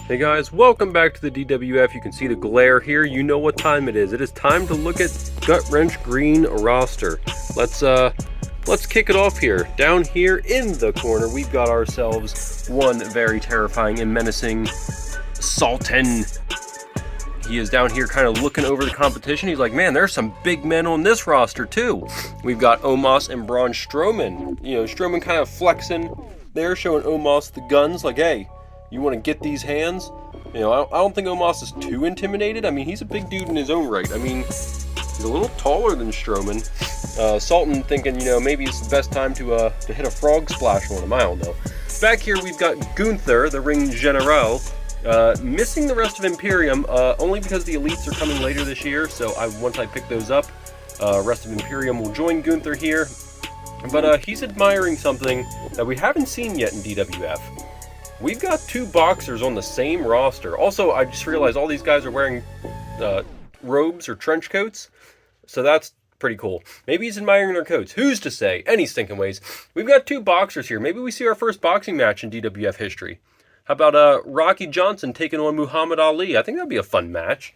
Hey guys, welcome back to the DWF. You can see the glare here. You know what time it is. It is time to look at Gut-Wrench Green roster. Let's kick it off here. Down here in the corner, we've got ourselves one very terrifying and menacing Sultan. He is down here kind of looking over the competition. He's like, man, there's some big men on this roster too. We've got Omos and Braun Strowman. You know, Strowman kind of flexing there, showing Omos the guns, like, hey, you want to get these hands? You know, I don't think Omos is too intimidated. I mean, he's a big dude in his own right. I mean, he's a little taller than Strowman. Sultan thinking, you know, maybe it's the best time to hit a frog splash on him. I don't know. Back here, we've got Gunther, the ring general. Missing the rest of Imperium, only because the elites are coming later this year, so once I pick those up, rest of Imperium will join Gunther here. But he's admiring something that we haven't seen yet in DWF. We've got two boxers on the same roster. Also, I just realized all these guys are wearing robes or trench coats, so that's pretty cool. Maybe he's admiring their coats. Who's to say? Any stinking ways. We've got two boxers here. Maybe we see our first boxing match in DWF history. How about Rocky Johnson taking on Muhammad Ali? I think that'd be a fun match,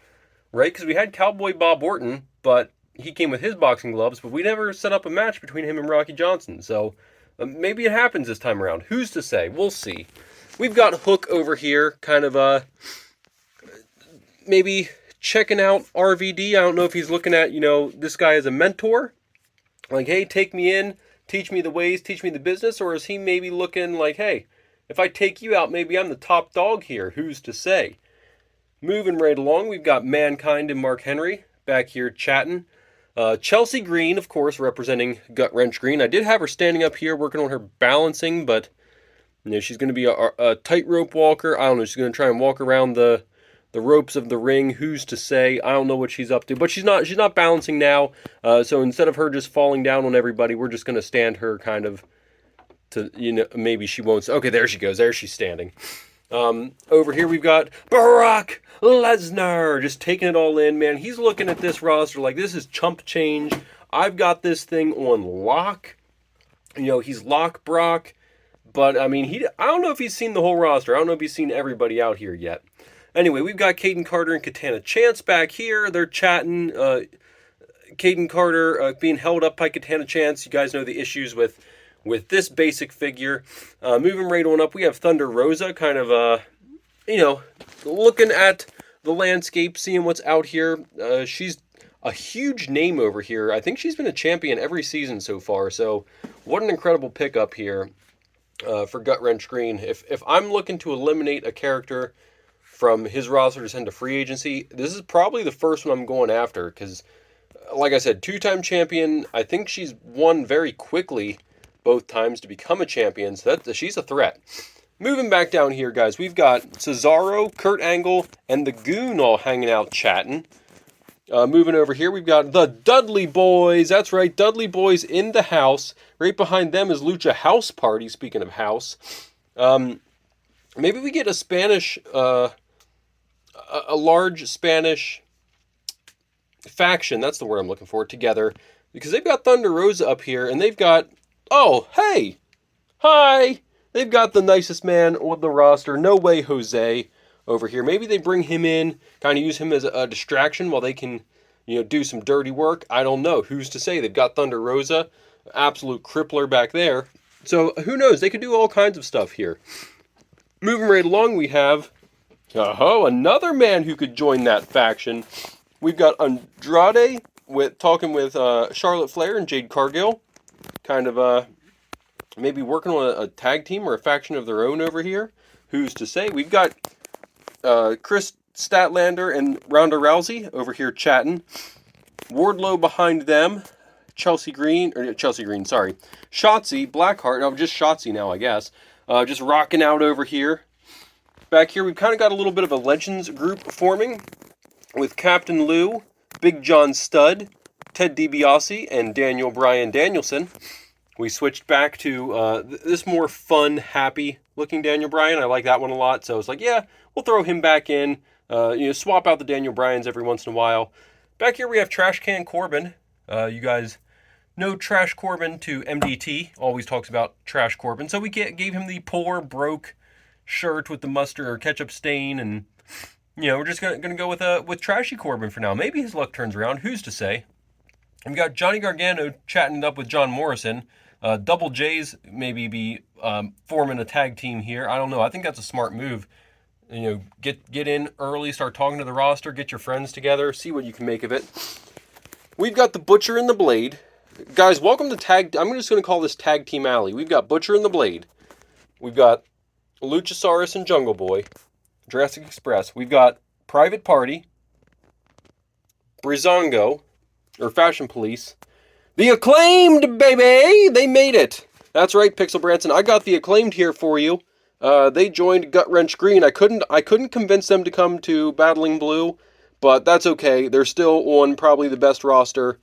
right? Because we had Cowboy Bob Orton, but he came with his boxing gloves, but we never set up a match between him and Rocky Johnson. So maybe it happens this time around. Who's to say? We'll see. We've got Hook over here, kind of maybe checking out RVD. I don't know if he's looking at, you know, this guy as a mentor. Like, hey, take me in, teach me the ways, teach me the business. Or is he maybe looking like, hey, if I take you out, maybe I'm the top dog here. Who's to say? Moving right along, we've got Mankind and Mark Henry back here chatting. Chelsea Green, of course, representing Gut-Wrench Green. I did have her standing up here working on her balancing, but you know, she's going to be a tightrope walker. I don't know. She's going to try and walk around the ropes of the ring. Who's to say? I don't know what she's up to, but she's not balancing now. So instead of her just falling down on everybody, we're just going to stand her kind of to, you know, maybe she won't. Okay, there she goes. There she's standing. Over here we've got Brock Lesnar just taking it all in, man. He's looking at this roster like this is chump change. I've got this thing on lock. You know, he's lock Brock. But, I mean, I don't know if he's seen the whole roster. I don't know if he's seen everybody out here yet. Anyway, we've got Caden Carter and Katana Chance back here. They're chatting. Caden Carter being held up by Katana Chance. You guys know the issues with this basic figure. Moving right on up, we have Thunder Rosa kind of, you know, looking at the landscape, seeing what's out here. She's a huge name over here. I think she's been a champion every season so far. So, what an incredible pickup here. For Gut-Wrench Green. If I'm looking to eliminate a character from his roster to send to free agency, this is probably the first one I'm going after because, like I said, two-time champion. I think she's won very quickly both times to become a champion, so she's a threat. Moving back down here, guys, we've got Cesaro, Kurt Angle, and the Goon all hanging out chatting. Moving over here, we've got the Dudley Boys. That's right, Dudley Boys in the house. Right behind them is Lucha House Party, speaking of house. Maybe we get a Spanish, a large Spanish faction, that's the word I'm looking for, together. Because they've got Thunder Rosa up here, and they've got, oh, hey, hi. They've got the nicest man on the roster, No Way Jose, over here. Maybe they bring him in, kind of use him as a distraction while they can, you know, do some dirty work. I don't know. Who's to say? They've got Thunder Rosa, absolute crippler back there. So who knows? They could do all kinds of stuff here. Moving right along, we have, another man who could join that faction. We've got Andrade talking with Charlotte Flair and Jade Cargill, kind of maybe working on a tag team or a faction of their own over here. Who's to say? We've got Chris Statlander and Ronda Rousey over here chatting. Wardlow behind them. Shotzi, Blackheart. Oh, just Shotzi now, I guess. Just rocking out over here. Back here, we've kind of got a little bit of a Legends group forming with Captain Lou, Big John Studd, Ted DiBiase, and Daniel Bryan Danielson. We switched back to this more fun, happy-looking Daniel Bryan. I like that one a lot, so it's like, yeah, we'll throw him back in. Swap out the Daniel Bryans every once in a while. Back here we have Trash Can Corbin. You guys know Trash Corbin to MDT. Always talks about Trash Corbin. So we gave him the poor, broke, shirt with the mustard or ketchup stain, and we're just gonna go with Trashy Corbin for now. Maybe his luck turns around. Who's to say? And we got Johnny Gargano chatting it up with John Morrison. Double J's maybe be forming a tag team here. I don't know. I think that's a smart move. Get in early, start talking to the roster, get your friends together, see what you can make of it. We've got the Butcher and the Blade. Guys, welcome to Tag... I'm just going to call this Tag Team Alley. We've got Butcher and the Blade. We've got Luchasaurus and Jungle Boy. Jurassic Express. We've got Private Party. Brizongo. Or Fashion Police. The Acclaimed, baby! They made it! That's right, Pixel Branson. I got the Acclaimed here for you. They joined Gutwrench Green. I couldn't convince them to come to Battling Blue, but that's okay. They're still on probably the best roster,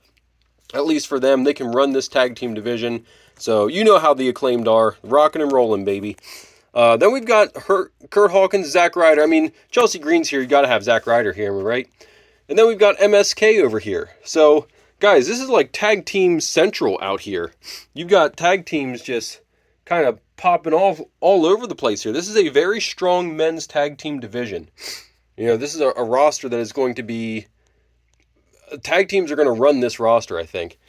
at least for them. They can run this tag team division. So you know how the Acclaimed are. Rocking and rolling, baby. Then we've got Kurt Hawkins, Zack Ryder. I mean, Chelsea Green's here. You got to have Zack Ryder here, right? And then we've got MSK over here. So, guys, this is like tag team central out here. You've got tag teams just kind of popping all over the place here. This is a very strong men's tag team division. This is a roster that is going to be... Tag teams are going to run this roster, I think.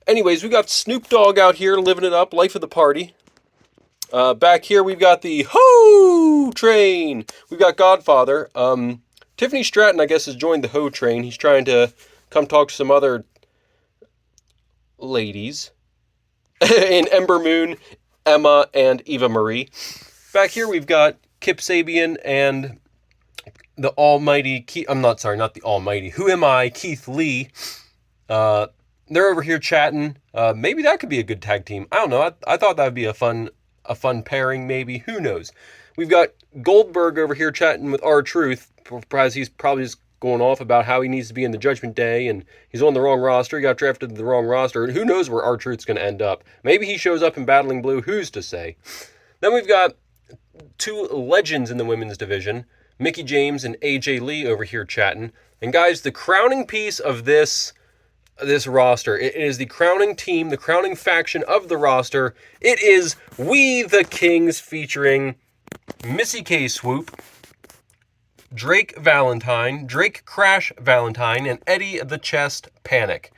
Anyways, we got Snoop Dogg out here living it up, life of the party. Back here, we've got the Ho Train. We've got Godfather. Tiffany Stratton, I guess, has joined the Ho Train. He's trying to come talk to some other ladies. In Ember Moon, Emma, and Eva Marie. Back here, we've got Kip Sabian and the almighty... not the almighty. Who am I? Keith Lee. They're over here chatting. Maybe that could be a good tag team. I don't know. I thought that would be a fun pairing, maybe. Who knows? We've got Goldberg over here chatting with R-Truth. Perhaps he's probably just going off about how he needs to be in the Judgment Day, and he's on the wrong roster. He got drafted to the wrong roster. Who knows where R-Truth's going to end up? Maybe he shows up in Battling Blue. Who's to say? Then we've got two legends in the women's division, Mickie James and AJ Lee over here chatting. And guys, the crowning piece of this roster, it is the crowning team, the crowning faction of the roster. It is We the Kings, featuring Missy K. Swoop, Drake Crash Valentine, and Eddie the Chest Panic.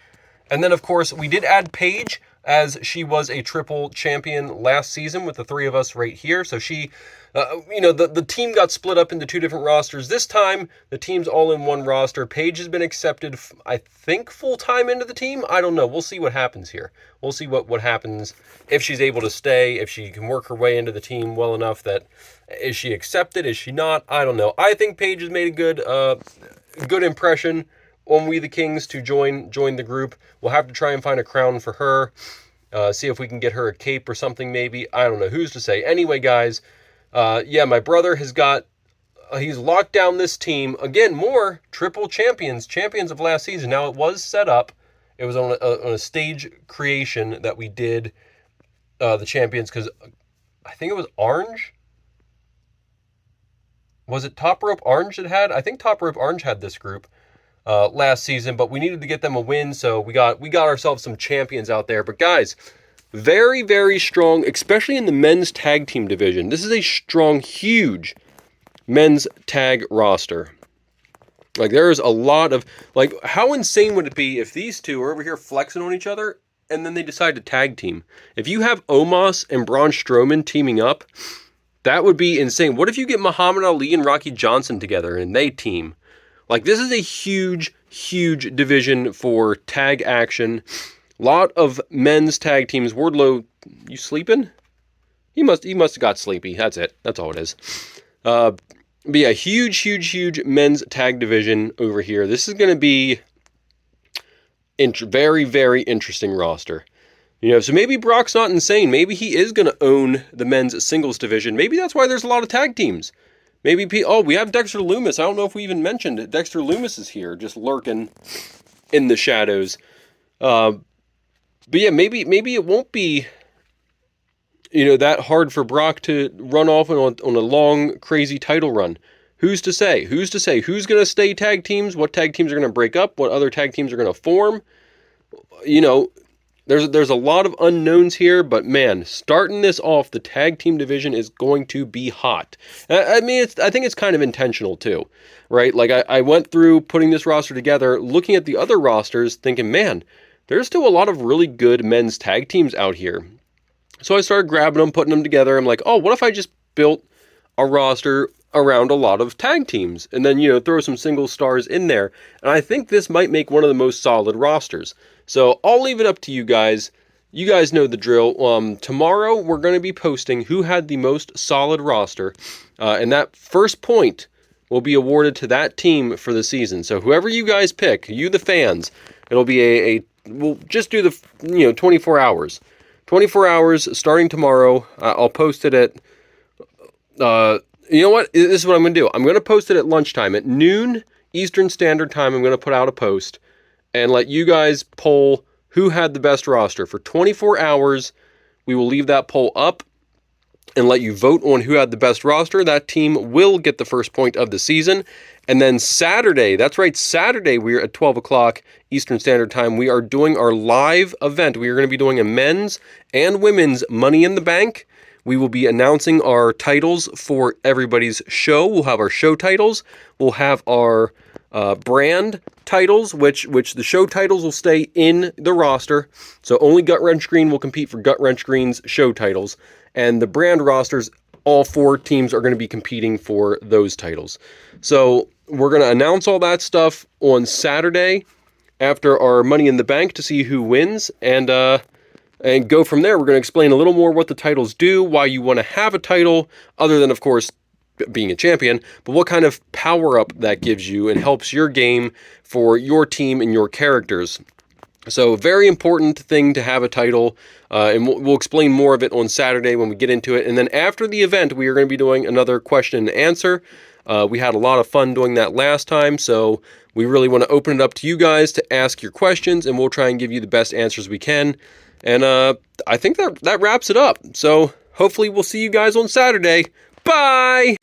And then, of course, we did add Paige, as she was a triple champion last season with the three of us right here. So she, the team got split up into two different rosters. This time, the team's all in one roster. Paige has been accepted, I think, full-time into the team. I don't know. We'll see what happens here. We'll see what happens, if she's able to stay, if she can work her way into the team well enough that... Is she accepted? Is she not? I don't know. I think Paige has made a good impression on We the Kings to join the group. We'll have to try and find a crown for her. See if we can get her a cape or something maybe. I don't know. Who's to say? Anyway, guys, my brother he's locked down this team. Again, more triple champions of last season. Now, it was set up. It was on a stage creation that we did the champions, because I think it was Orange. Was it Top Rope Orange that had? I think Top Rope Orange had this group last season, but we needed to get them a win, so we got ourselves some champions out there. But guys, very, very strong, especially in the men's tag team division. This is a strong, huge men's tag roster. Like, there is a lot of... Like, how insane would it be if these two are over here flexing on each other, and then they decide to tag team? If you have Omos and Braun Strowman teaming up... That would be insane. What if you get Muhammad Ali and Rocky Johnson together and they team? Like, this is a huge, huge division for tag action. Lot of men's tag teams. Wardlow, you sleeping? He must have got sleepy. That's it. That's all it is. But yeah, huge, huge, huge men's tag division over here. This is going to be very, very interesting roster. So maybe Brock's not insane. Maybe he is going to own the men's singles division. Maybe that's why there's a lot of tag teams. Maybe, we have Dexter Lumis. I don't know if we even mentioned it. Dexter Lumis is here, just lurking in the shadows. But yeah, maybe it won't be, that hard for Brock to run off on a long, crazy title run. Who's to say? Who's going to stay tag teams? What tag teams are going to break up? What other tag teams are going to form? there's a lot of unknowns here, but man, starting this off, the tag team division is going to be hot. I mean, I think it's kind of intentional too, right? Like I went through putting this roster together, looking at the other rosters, thinking, man, there's still a lot of really good men's tag teams out here. So I started grabbing them, putting them together. I'm like, oh, what if I just built a roster around a lot of tag teams and then, throw some single stars in there. And I think this might make one of the most solid rosters. So I'll leave it up to you guys. You guys know the drill. Tomorrow we're going to be posting who had the most solid roster. And that first point will be awarded to that team for the season. So whoever you guys pick, you the fans, it'll be we'll just do the, 24 hours. 24 hours starting tomorrow. I'll post it at, you know what? This is what I'm going to do. I'm going to post it at lunchtime. At noon Eastern Standard Time, I'm going to put out a post and let you guys poll who had the best roster. For 24 hours, we will leave that poll up and let you vote on who had the best roster. That team will get the first point of the season. And then Saturday, that's right, Saturday, we're at 12 o'clock Eastern Standard Time. We are doing our live event. We are going to be doing a men's and women's Money in the Bank. We will be announcing our titles for everybody's show. We'll have our show titles. We'll have our brand titles, which the show titles will stay in the roster. So only Gut Wrench Green will compete for Gut Wrench Green's show titles. And the brand rosters, all 4 teams are going to be competing for those titles. So we're going to announce all that stuff on Saturday after our Money in the Bank to see who wins. And go from there. We're going to explain a little more what the titles do, why you want to have a title, other than, of course, being a champion, but what kind of power-up that gives you and helps your game for your team and your characters. So very important thing to have a title, and we'll explain more of it on Saturday when we get into it. And then after the event, we are going to be doing another question and answer. We had a lot of fun doing that last time, so we really want to open it up to you guys to ask your questions, and we'll try and give you the best answers we can. And I think that wraps it up. So hopefully we'll see you guys on Saturday. Bye!